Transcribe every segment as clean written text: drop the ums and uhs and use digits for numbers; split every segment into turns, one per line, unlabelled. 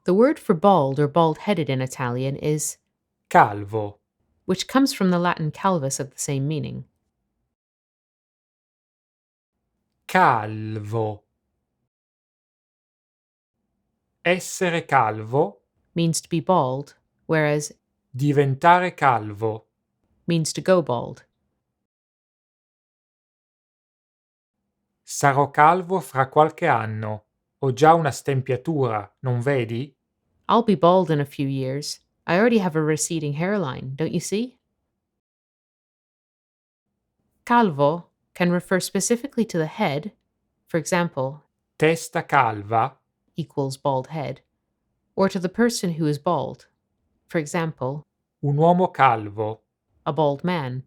The word for bald or bald-headed in Italian is
calvo,
which comes from the Latin calvus of the same meaning.
calvo. Essere calvo,
Means to be bald, whereas
diventare calvo.
means to go bald.
Sarò calvo fra qualche anno. Ho già una stempiatura, non vedi?
I'll be bald in a few years. I already have a receding hairline, don't you see? Calvo can refer specifically to the head, for example,
Testa calva,
equals bald head, or to the person who is bald, for example,
un uomo calvo.
a bald man.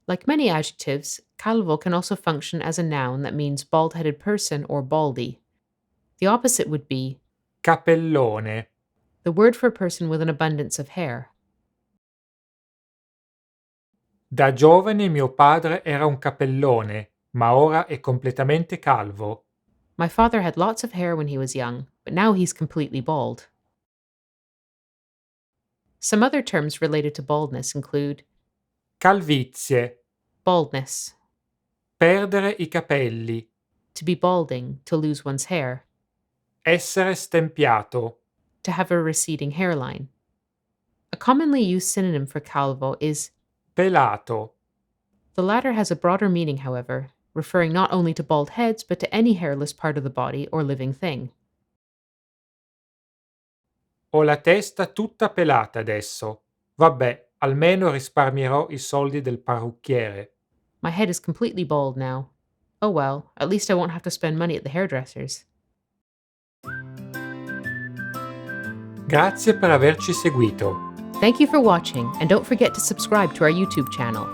Like many adjectives, calvo can also function as a noun that means bald-headed person or baldy. The opposite would be
Capellone.
the word for a person with an abundance of hair.
Da giovane mio padre era un capellone, ma ora è completamente calvo.
My father had lots of hair when he was young, but now he's completely bald. Some other terms related to baldness include
Calvizie.
baldness,
Perdere i capelli.
to be balding, to lose one's hair,
Essere stempiato.
to have a receding hairline. A commonly used synonym for calvo is
Pelato.
the latter has a broader meaning, however, referring not only to bald heads but to any hairless part of the body or living thing.
Ho la testa tutta pelata adesso. Vabbè, almeno risparmierò i soldi del parrucchiere.
My head is completely bald now. Oh well, at least I won't have to spend money at the hairdresser's.
Grazie per averci seguito.
Thank you for watching, and don't forget to subscribe to our YouTube channel.